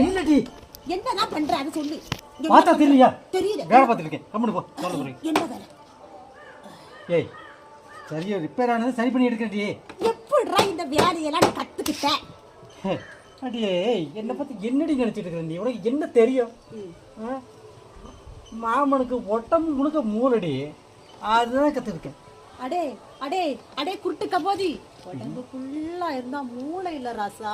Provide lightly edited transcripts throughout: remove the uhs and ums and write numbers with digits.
என்னடி என்னதான் பண்ற அதை சொல்லு. பார்த்தா தெரியலையா? தெரியல. வேலை பார்த்துட்டு இருக்கேன். கம்முனு போ. சொல்ல போறேன். என்ன வேலை? ஏய் சரியா ரிப்பேர் ஆனது சரி பண்ணி எடுக்கடி. எப்படிடா இந்த வேலையெல்லாம் கத்துக்கிட்ட? அடியே என்னை பத்தி என்னடி நினைச்சிட்டு இருக்க நீ? உனக்கு என்ன தெரியும்? மாமனுக்கு ஒட்டம் முழுக்க மூலடி, அதுதான் கத்துருக்கேன். அடே அடே அடே குருட்டு கபோதி, உடம்பு ஃபுல்லா இருந்தா மூளை இல்ல ராசா.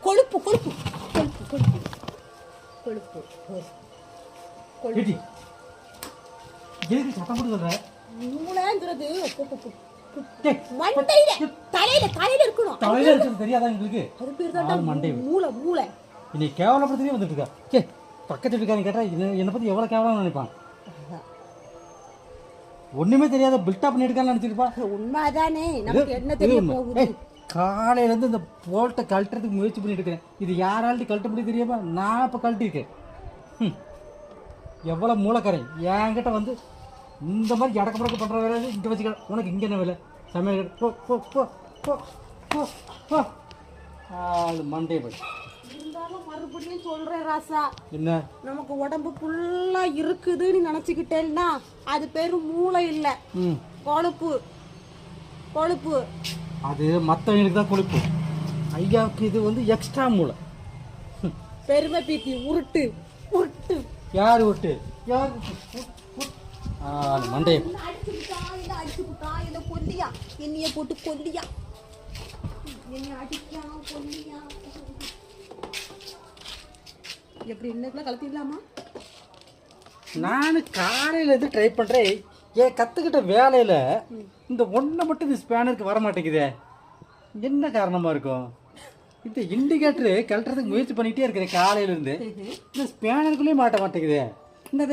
கொழுப்பு கொழுப்பு கொழுப்பு கொழுப்பு கொழுப்பு கொழுப்பு. எதுக்கு சத்தம் போட்டு சொல்ற? மூளைங்கிறது மண்டையில தலையில தலையில இருக்கணும். தலையில இருக்கிறது தெரியாதா உங்களுக்கு? அது பேர் தான் மண்டை. மூளை மூளை. நீ கேவலப்படுத்தவே வந்துட்டு இருக்கா. ஏ பக்கத்து வீட்டுக்காரன் கேட்டா என்னை பத்தி எவ்வளவு கேவலம் நினைப்பான். ஒண்ணுமே தெரியாத பில்டப் பண்ணி எடுக்கான்னு நினைச்சிருப்பா. உண்மைதானே, நமக்கு என்ன தெரிய போகுது? காலையில இருந்து இந்த போல்ட்டை கழட்டுறதுக்கு முயற்சி பண்ணிட்டு இருக்கேன். இது யாராலும் கழட்ட முடியும் தெரியாம நான் இப்ப கழட்டிருக்கேன். எவ்வளவு மூளைக்கரை என்கிட்ட வந்து இந்த மாதிரி இடக்க படக்க பண்ற வேலை இங்க வச்சுக்க. உனக்கு இங்க என்ன வேலை? சமையல் போ போ போ போ போ போ. அது மண்டே போய் இருந்தாலும் மறுபடியும் சொல்றேன் ராசா, என்ன நமக்கு உடம்பு ஃபுல்லா இருக்குதுன்னு நினைச்சுக்கிட்டேன்னா அது பேரு மூளை இல்ல, கொழுப்பு கொழுப்பு. அது மற்றவங்களுக்கு தான் கொழுப்பு. ஐயாவுக்கு இது வந்து எக்ஸ்ட்ரா மூளை. பெருமை பீத்தி உருட்டு உருட்டு. யார் உருட்டு? யார் மண்டே அடிச்சுட்டா இல்ல கொல்லியா, என்னைய போட்டு கொல்லியா, என்னை அடிக்கா கொல்லியா. எப்படி இன்னைக்குலாம் கலத்திடலாமா? நான் காலையில இருந்து ட்ரை பண்றேன். ஏன் கத்துக்கிட்ட வேலையில இந்த ஒன்றை மட்டும் இந்த ஸ்பேனருக்கு வர மாட்டேங்குதே. என்ன காரணமா இருக்கும்? இந்த இண்டிகேட்டரு கழட்டுறதுக்கு முயற்சி பண்ணிட்டே இருக்கிறேன் காலையில இருந்து. இந்த ஸ்பேனருக்குள்ளேயே மாட்ட மாட்டேங்குதே. இந்த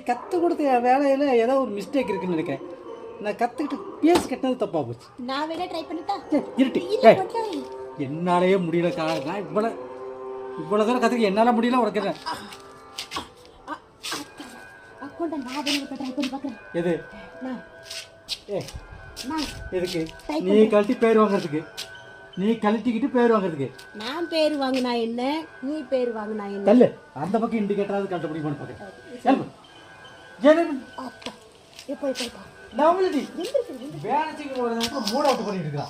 கத்து கொடுத்த வேலையில ஏதோ ஒரு மிஸ்டேக் இருக்குன்னு நினைக்கிறேன். நான் கத்துக்கிட்டு பேஸ் கட்டினது தப்பா போச்சு. நான் வேணா ட்ரை பண்ணிட்டா? இருட்டு என்னாலேயே முடியல. நான் இவ்வளவு தூரம் கத்துக்க என்னால முடியல. உனக்கு எது எதுக்கு? நீ கழட்டி பேர் வாங்குறதுக்கு, நீ கழட்டிக்கிட்டு பேர் வாங்குறதுக்கு. நான் பேர் வாங்கினா என்ன, நீ பேர் வாங்கினா என்ன? இல்ல அந்த பக்கம் இண்டிகேட்டராவது கழட்ட முடியுமான்னு பாக்கிறேன். மூட் அவுட் பண்ணிட்டு இருக்கா.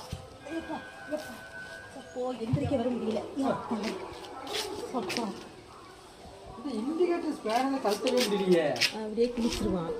எந்திரிக்க வர முடியல. இண்டிகேட்டர் ஸ்பேனரை கழட்டவே முடியலையே. அப்படியே கிழிச்சிருவான்.